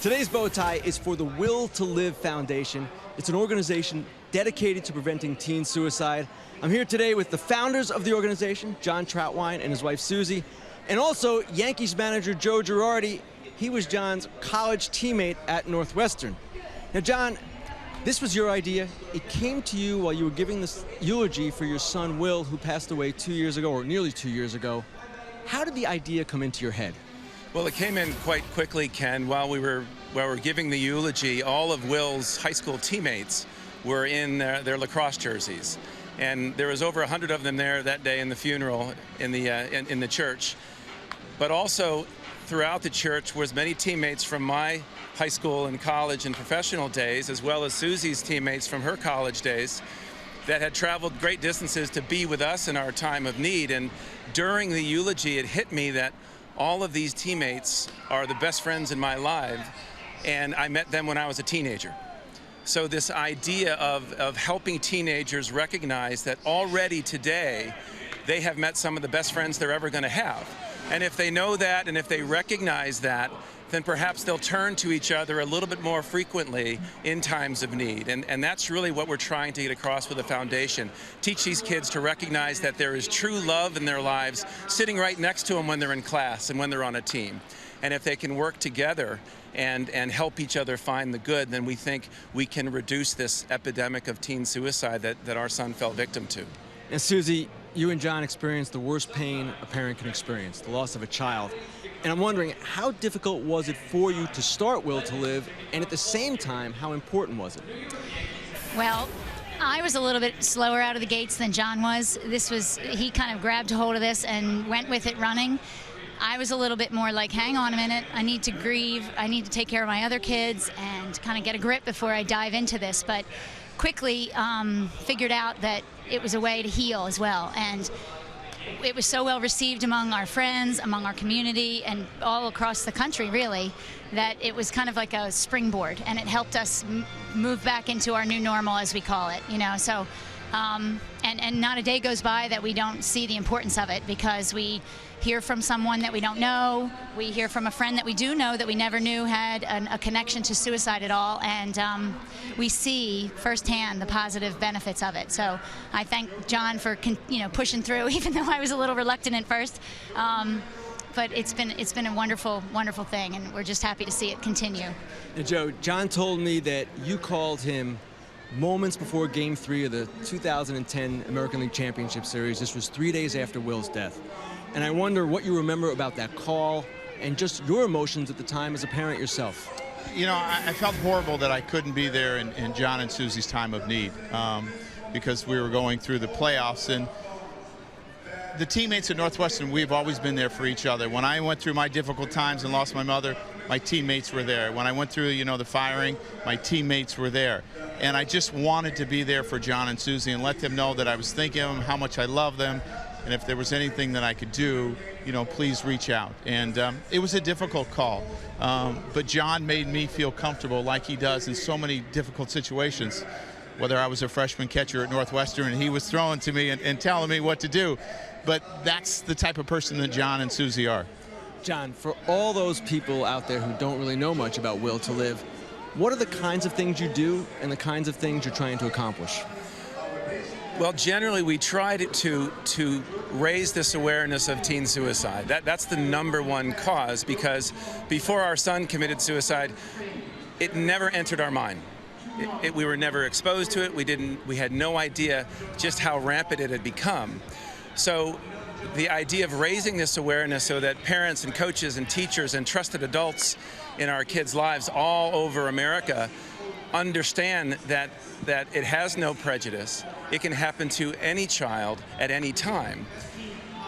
Today's bow tie is for the Will to Live Foundation. It's an organization dedicated to preventing teen suicide. I'm here today with the founders of the organization, John Trautwein and his wife Susie, and also Yankees manager Joe Girardi. He was John's college teammate at Northwestern. Now, John, this was your idea. It came to you while you were giving this eulogy for your son, Will, who passed away 2 years ago, or nearly 2 years ago. How did the idea come into your head? Well, it came in quite quickly, Ken. While we were giving the eulogy, all of Will's high school teammates were in their lacrosse jerseys. And there was over 100 of them there that day in the funeral in the church. But also throughout the church was many teammates from my high school and college and professional days, as well as Susie's teammates from her college days that had traveled great distances to be with us in our time of need. And during the eulogy, it hit me that all of these teammates are the best friends in my life, and I met them when I was a teenager. So this idea of helping teenagers recognize that already today they have met some of the best friends they're ever going to have. And if they know that and if they recognize that, then perhaps they'll turn to each other a little bit more frequently in times of need. And that's really what we're trying to get across with the foundation. Teach these kids to recognize that there is true love in their lives sitting right next to them when they're in class and when they're on a team. And if they can work together and help each other find the good, then we think we can reduce this epidemic of teen suicide that our son fell victim to. And Susie, you and John experienced the worst pain a parent can experience, the loss of a child. And I'm wondering, how difficult was it for you to start Will to Live, and at the same time, how important was it? Well, I was a little bit slower out of the gates than John was. He kind of grabbed hold of this and went with it running. I was a little bit more like, hang on a minute, I need to grieve, I need to take care of my other kids and kind of get a grip before I dive into this. But quickly figured out that it was a way to heal as well. And it was so well received among our friends, among our community, and all across the country, really, that it was kind of like a springboard, and it helped us move back into our new normal, as we call it, you know. So, and not a day goes by that we don't see the importance of it, because we hear from someone that we don't know, we hear from a friend that we do know that we never knew had a connection to suicide at all, and we see firsthand the positive benefits of it. So I thank John for pushing through, even though I was a little reluctant at first. But it's been a wonderful, wonderful thing, and we're just happy to see it continue. And Joe, John told me that you called him moments before Game 3 of the 2010 American League Championship Series. This was 3 days after Will's death. And I wonder what you remember about that call and just your emotions at the time as a parent yourself. You know, I felt horrible that I couldn't be there in John and Susie's time of need, because we were going through the playoffs. And the teammates at Northwestern, we've always been there for each other. When I went through my difficult times and lost my mother, my teammates were there. When I went through, the firing, my teammates were there. And I just wanted to be there for John and Susie and let them know that I was thinking of them, how much I love them, and if there was anything that I could do, please reach out. And it was a difficult call, but John made me feel comfortable, like he does in so many difficult situations. Whether I was a freshman catcher at Northwestern and he was throwing to me and telling me what to do. But that's the type of person that John and Susie are. John, for all those people out there who don't really know much about Will to Live, what are the kinds of things you do and the kinds of things you're trying to accomplish? Well, generally, we try to raise this awareness of teen suicide. That's the #1 cause, because before our son committed suicide, it never entered our mind. We were never exposed to it. We had no idea just how rampant it had become. So the idea of raising this awareness so that parents and coaches and teachers and trusted adults in our kids' lives all over America understand that it has no prejudice. It can happen to any child at any time.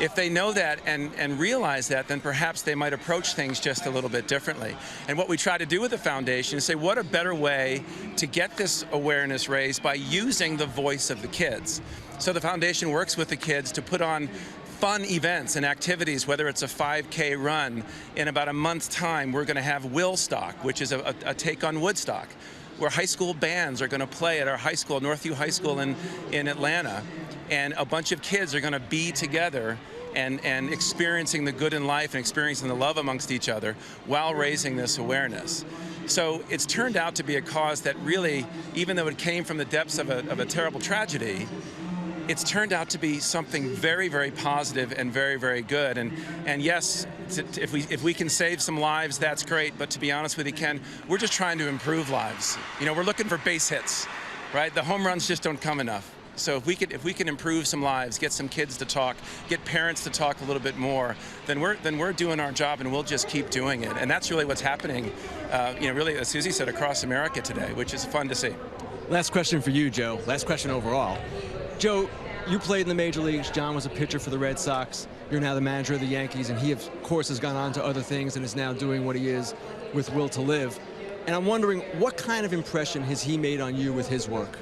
If they know that and realize that, then perhaps they might approach things just a little bit differently. And what we try to do with the foundation is say, what a better way to get this awareness raised by using the voice of the kids. So the foundation works with the kids to put on fun events and activities, whether it's a 5K run. In about a month's time, we're going to have Willstock, which is a take on Woodstock, where high school bands are going to play at our high school, Northview High School in Atlanta. And a bunch of kids are going to be together and experiencing the good in life and experiencing the love amongst each other while raising this awareness. So it's turned out to be a cause that really, even though it came from the depths of a terrible tragedy, it's turned out to be something very, very positive and very, very good. And yes, if we can save some lives, that's great. But to be honest with you, Ken, we're just trying to improve lives. You know, we're looking for base hits, right? The home runs just don't come enough. So if we can improve some lives, get some kids to talk, get parents to talk a little bit more, then we're doing our job, and we'll just keep doing it. And that's really what's happening, you know, really, as Susie said, across America today, which is fun to see. Last question for you, Joe. Last question overall. Joe, you played in the major leagues. John was a pitcher for the Red Sox. You're now the manager of the Yankees, and he, of course, has gone on to other things and is now doing what he is with Will to Live. And I'm wondering, what kind of impression has he made on you with his work?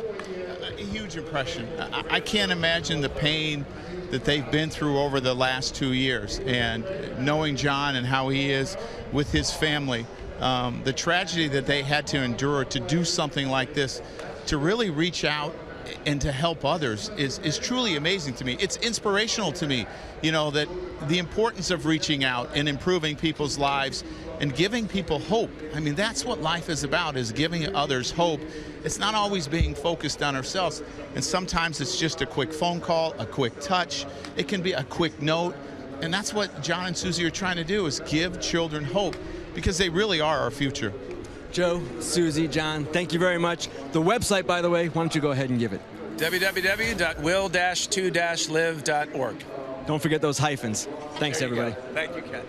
A huge impression. I can't imagine the pain that they've been through over the last 2 years, and knowing John and how he is with his family, the tragedy that they had to endure to do something like this, to really reach out and to help others is truly amazing to me. It's inspirational to me, you know, that the importance of reaching out and improving people's lives and giving people hope. I mean, that's what life is about, is giving others hope. It's not always being focused on ourselves. And sometimes it's just a quick phone call, a quick touch. It can be a quick note. And that's what John and Susie are trying to do, is give children hope, because they really are our future. Joe, Susie, John, thank you very much. The website, by the way, why don't you go ahead and give it? www.will-2-live.org. Don't forget those hyphens. Thanks, everybody. Thank you, Ken.